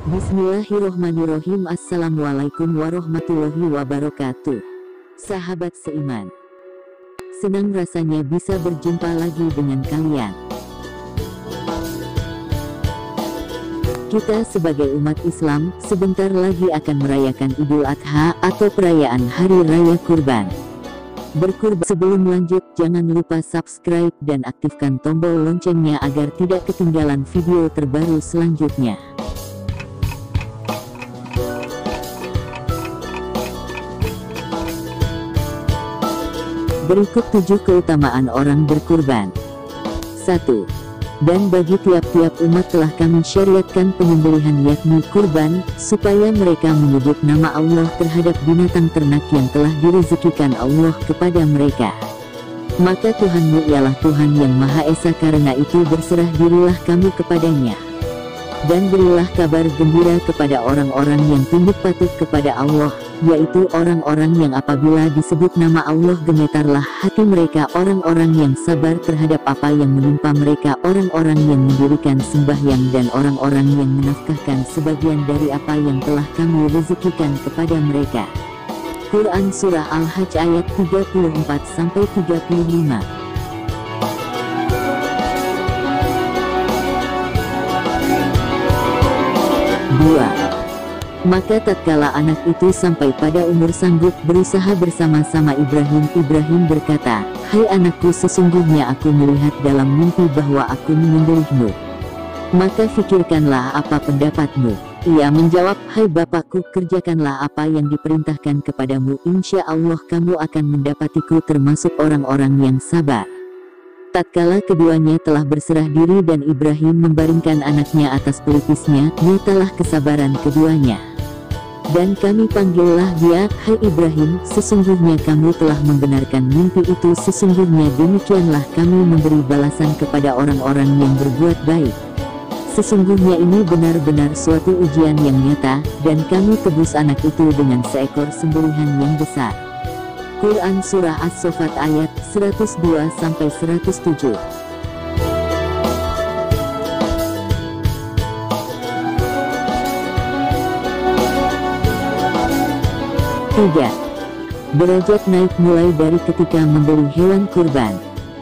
Bismillahirrohmanirrohim. Assalamualaikum warahmatullahi wabarakatuh. Sahabat seiman, senang rasanya bisa berjumpa lagi dengan kalian. Kita sebagai umat Islam sebentar lagi akan merayakan Idul Adha atau perayaan Hari Raya Kurban. Berkurban. Sebelum lanjut, jangan lupa subscribe dan aktifkan tombol loncengnya agar tidak ketinggalan video terbaru selanjutnya. Berikut 7 keutamaan orang berkurban. 1. Dan bagi tiap-tiap umat telah kami syariatkan penyembelihan yakni kurban, supaya mereka menyebut nama Allah terhadap binatang ternak yang telah direzekikan Allah kepada mereka. Maka Tuhanmu ialah Tuhan yang Maha Esa, karena itu berserah dirilah kamu kepadanya. Dan berilah kabar gembira kepada orang-orang yang tunduk patuh kepada Allah, yaitu orang-orang yang apabila disebut nama Allah gemetarlah hati mereka, orang-orang yang sabar terhadap apa yang menimpa mereka, orang-orang yang mendirikan sembahyang, dan orang-orang yang menafkahkan sebagian dari apa yang telah kami rezekikan kepada mereka. Quran Surah Al-Hajj ayat 34-35. 2. Maka tatkala anak itu sampai pada umur sanggup berusaha bersama-sama Ibrahim, Ibrahim berkata, "Hai anakku, sesungguhnya aku melihat dalam mimpi bahwa aku menyembelihmu. Maka fikirkanlah apa pendapatmu." Ia menjawab, "Hai bapakku, kerjakanlah apa yang diperintahkan kepadamu, insya Allah kamu akan mendapatiku termasuk orang-orang yang sabar." Tatkala keduanya telah berserah diri dan Ibrahim membaringkan anaknya atas pelipisnya, nyatalah kesabaran keduanya. Dan kami panggillah dia, "Hai Ibrahim, sesungguhnya kamu telah membenarkan mimpi itu, sesungguhnya demikianlah kami memberi balasan kepada orang-orang yang berbuat baik. Sesungguhnya ini benar-benar suatu ujian yang nyata, dan kami tebus anak itu dengan seekor sembelihan yang besar." Quran Surah As-Saffat ayat 102-107. 3. Derajat naik mulai dari ketika membeli hewan kurban.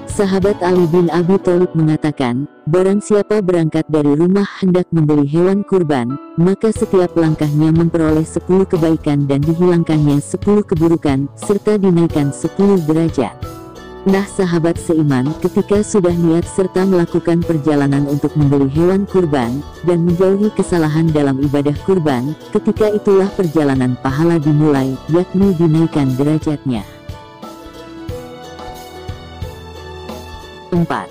Sahabat Ali bin Abi Thalib mengatakan, barang siapa berangkat dari rumah hendak membeli hewan kurban, maka setiap langkahnya memperoleh 10 kebaikan dan dihilangkannya 10 keburukan, serta dinaikkan 10 derajat. Nah sahabat seiman, ketika sudah niat serta melakukan perjalanan untuk membeli hewan kurban, dan menjauhi kesalahan dalam ibadah kurban, ketika itulah perjalanan pahala dimulai, yakni dinaikkan derajatnya. 4.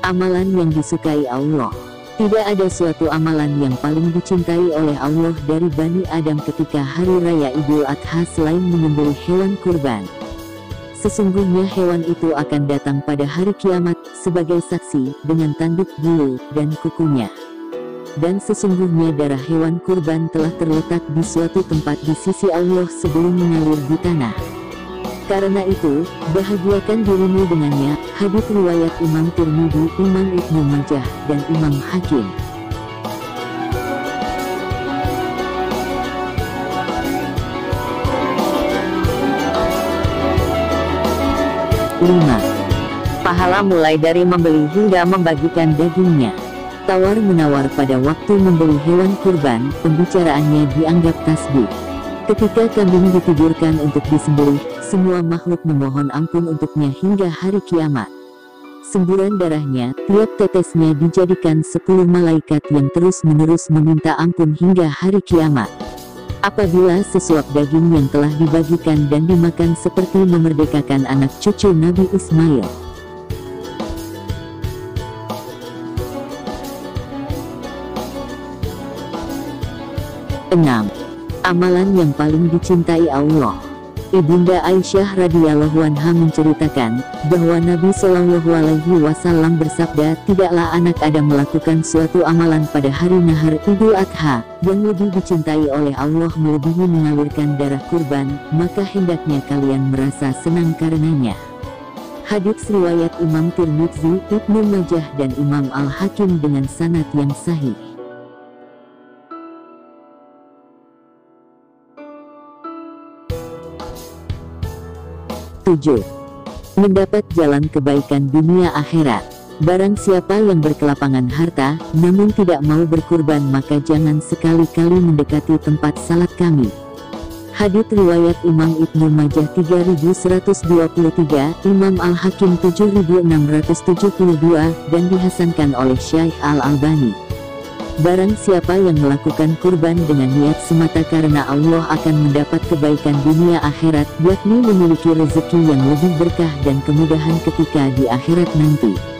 Amalan yang disukai Allah. Tidak ada suatu amalan yang paling dicintai oleh Allah dari Bani Adam ketika hari raya Idul Adha selain menyembelih hewan kurban. Sesungguhnya hewan itu akan datang pada hari kiamat sebagai saksi dengan tanduk bulu dan kukunya. Dan sesungguhnya darah hewan kurban telah terletak di suatu tempat di sisi Allah sebelum mengalir di tanah. Karena itu, bahagiakan dirimu dengannya. Hadits riwayat Imam Tirmidzi, Imam Ibnu Majah, dan Imam Hakim. 5. Pahala mulai dari membeli hingga membagikan dagingnya. Tawar-menawar pada waktu membeli hewan kurban, pembicaraannya dianggap tasbih. Ketika kambing ditidurkan untuk disembelih, semua makhluk memohon ampun untuknya hingga hari kiamat. Semburan darahnya, tiap tetesnya dijadikan 10 malaikat yang terus-menerus meminta ampun hingga hari kiamat. Apabila sesuap daging yang telah dibagikan dan dimakan seperti memerdekakan anak cucu Nabi Ismail. 6. Amalan yang paling dicintai Allah. Ibunda Aisyah radhiyallahu anha menceritakan bahwa Nabi Shallallahu Alaihi Wasallam bersabda, tidaklah anak Adam melakukan suatu amalan pada hari nahar Idul Adha yang lebih dicintai oleh Allah melebihi mengalirkan darah kurban, maka hendaknya kalian merasa senang karenanya. Hadits riwayat Imam Tirmidzi, Ibnu Majah, dan Imam Al-Hakim dengan sanad yang sahih. 7. Mendapat jalan kebaikan dunia akhirat. Barang siapa yang berkelapangan harta, namun tidak mau berkurban, maka jangan sekali-kali mendekati tempat salat kami. Hadits riwayat Imam Ibnu Majah 3123, Imam Al-Hakim 7672, dan dihasankan oleh Syekh Al-Albani. Barang siapa yang melakukan kurban dengan niat semata karena Allah akan mendapat kebaikan dunia akhirat, yakni memiliki rezeki yang lebih berkah dan kemudahan ketika di akhirat nanti.